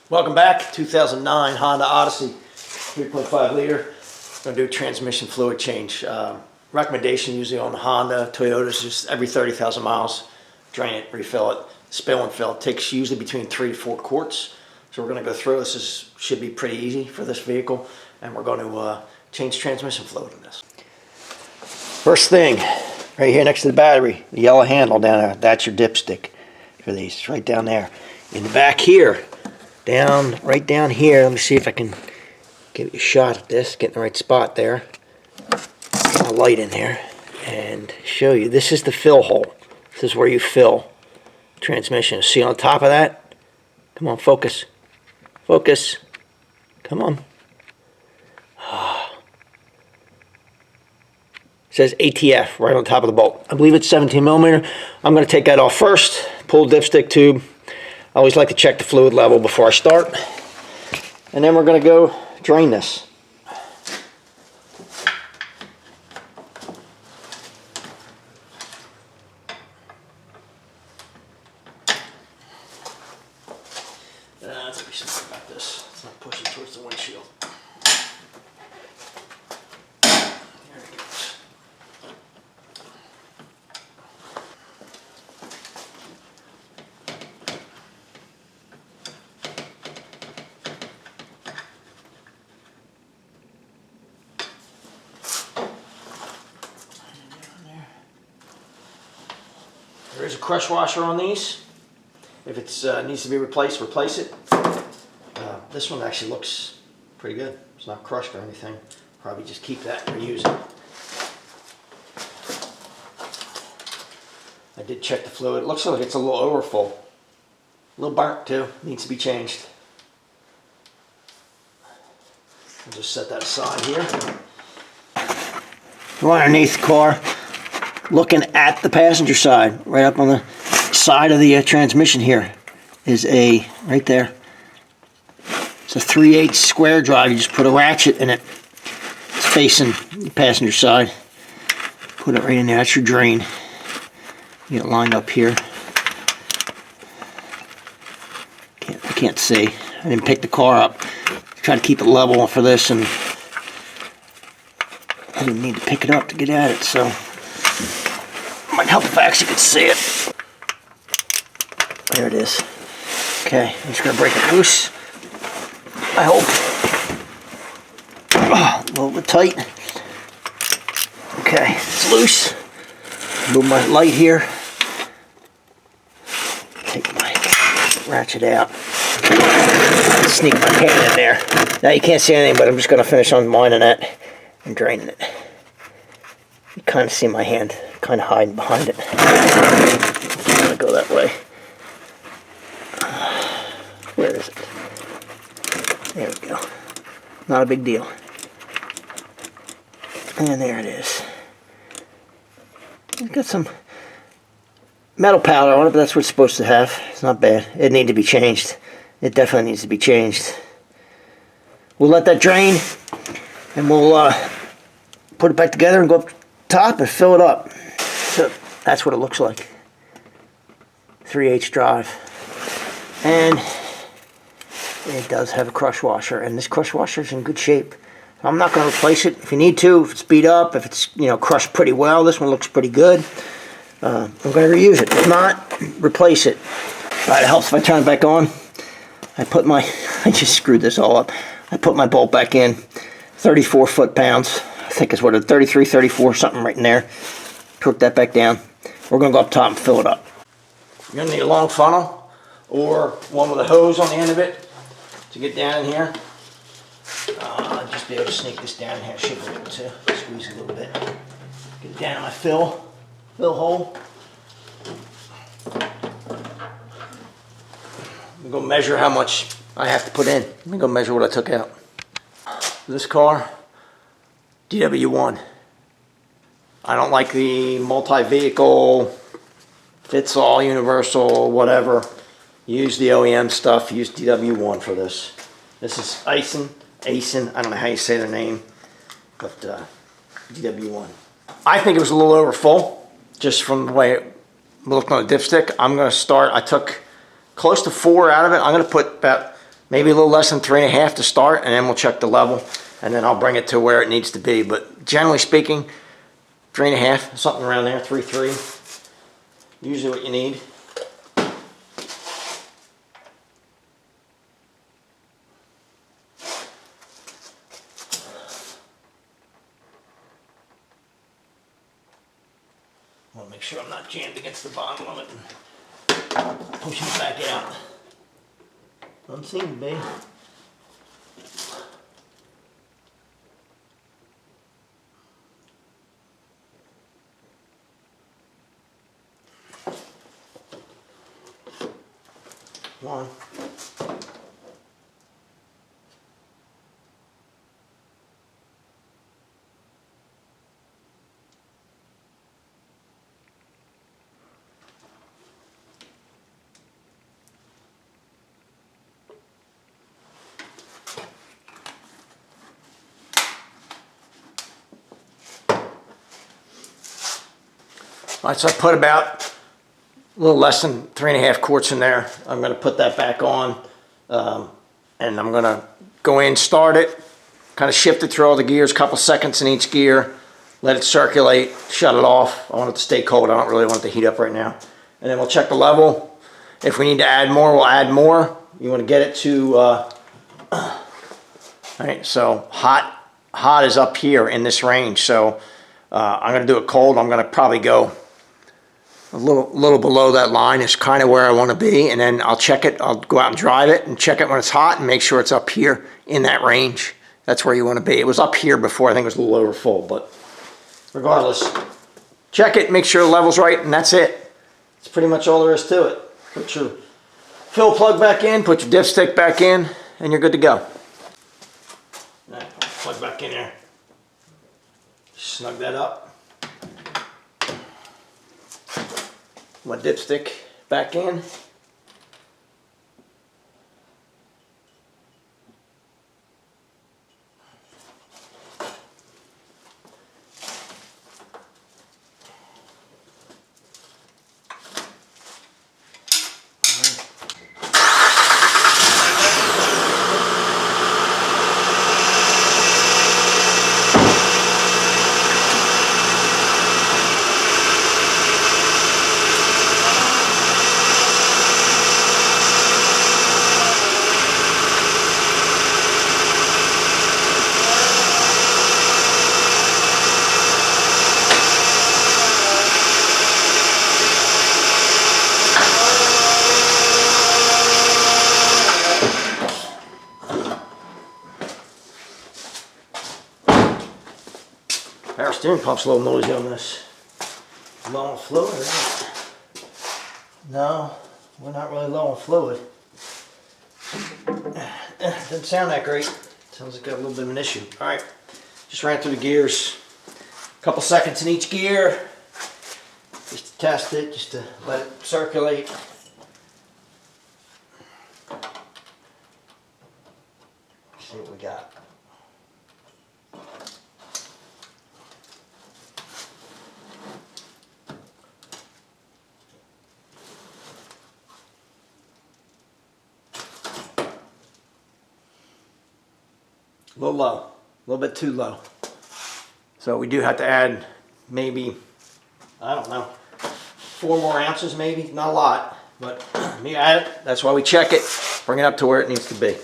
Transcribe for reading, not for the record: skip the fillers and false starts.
Welcome back. 2009 Honda Odyssey, 3.5 liter. Going to do a transmission fluid change. Recommendation usually on the Honda, Toyotas, just every 30,000 miles, drain it, refill it, spill and fill. It takes usually between 3 to 4 quarts. So we're going to go through. This should be pretty easy for this vehicle, and we're going to change transmission fluid in this. First thing, right here next to the battery, the yellow handle down there, that's your dipstick for these. It's right down there. In the back here, right down here, let me see if I can give you a shot at this, get in the right spot there. Get my light in there and show you. This is the fill hole. This is where you fill transmission. See on top of that? Come on, focus. Focus. Come on. It says ATF right on top of the bolt. I believe it's 17 millimeter. I'm going to take that off first. Pull the dipstick tube. I always like to check the fluid level before I start. And then we're going to go drain this. Let's be smart about this. It's not pushing towards the windshield. There it goes. There is a crush washer on these. If it needs to be replaced, replace it. This one actually looks pretty good. It's not crushed or anything. Probably just keep that and reuse it. I did check the fluid. It looks like it's a little overfull. A little burnt too. Needs to be changed. I'll just set that aside here. Go underneath the car, looking at the passenger side, right up on the side of the transmission here is right there. It's a 3/8 square drive. You just put a ratchet in it. It's facing the passenger side. Put it right in there. That's your drain. You get it lined up here. I can't see. I didn't pick the car up. Try to keep it level for this, and I didn't need to pick it up to get at it, so it might help if I actually could see it. There it is. Okay, I'm just going to break it loose. I hope. A little bit tight. Okay, it's loose. Move my light here. Take my ratchet out. Sneak my can in there. Now you can't see anything, but I'm just going to finish unwinding that and draining it. You kind of see my hand kind of hiding behind it. I'm going to go that way. Where is it? There we go. Not a big deal. And there it is. It's got some metal powder on it, but that's what it's supposed to have. It's not bad. It needs to be changed. It definitely needs to be changed. We'll let that drain, and we'll put it back together and go up top and fill it up. So that's what it looks like. 3/8 drive. And it does have a crush washer, and this crush washer is in good shape. I'm not going to replace it. If you need to, if it's beat up, if it's crushed pretty well, this one looks pretty good. I'm going to reuse it. If not, replace it. All right, it helps if I turn it back on. I just screwed this all up. I put my bolt back in, 34 foot-pounds. I think it's what, a 33, 34, something right in there. Torque that back down. We're going to go up top and fill it up. You're going to need a long funnel or one with a hose on the end of it to get down in here. I'll just be able to sneak this down in here. I should be able to squeeze a little bit. Get it down in my fill hole. I'm going to measure how much I have to put in. Let me go measure what I took out. This car, DW1. I don't like the multi-vehicle, fits all, universal, whatever. Use the OEM stuff. Use DW1 for this. This is Aisin, I don't know how you say their name, but DW1. I think it was a little over full, just from the way it looked on the dipstick. I'm going to start, I took close to 4 out of it. I'm going to put about maybe a little less than 3.5 to start, and then we'll check the level, and then I'll bring it to where it needs to be. But generally speaking, 3.5, something around there, 3.3, usually what you need. I want to make sure I'm not jammed against the bottom of it and pushing it back out. Doesn't seem to be. One. All right, so I put about a little less than 3.5 quarts in there. I'm going to put that back on, and I'm going to go in, start it, kind of shift it through all the gears, a couple seconds in each gear, let it circulate, shut it off. I want it to stay cold. I don't really want it to heat up right now. And then we'll check the level. If we need to add more, we'll add more. You want to get it to, all right, so hot is up here in this range. So I'm going to do it cold. I'm going to probably go a little below that line is kind of where I want to be, and then I'll check it. I'll go out and drive it and check it when it's hot and make sure it's up here in that range. That's where you want to be. It was up here before. I think it was a little over full, but regardless, check it, make sure the level's right, and that's it. That's pretty much all there is to it. Put your fill plug back in, put your dipstick back in, and you're good to go. All right, plug back in there. Snug that up. My dipstick back in. Our steering pump's a little noisy on this. Low on fluid, isn't it? No, we're not really low on fluid. Doesn't sound that great. Sounds like got a little bit of an issue. All right, just ran through the gears. A couple seconds in each gear. Just to test it, just to let it circulate. Let's see what we got. A little low, a little bit too low. So we do have to add maybe, I don't know, 4 more ounces maybe, not a lot, but me add it. That's why we check it, bring it up to where it needs to be.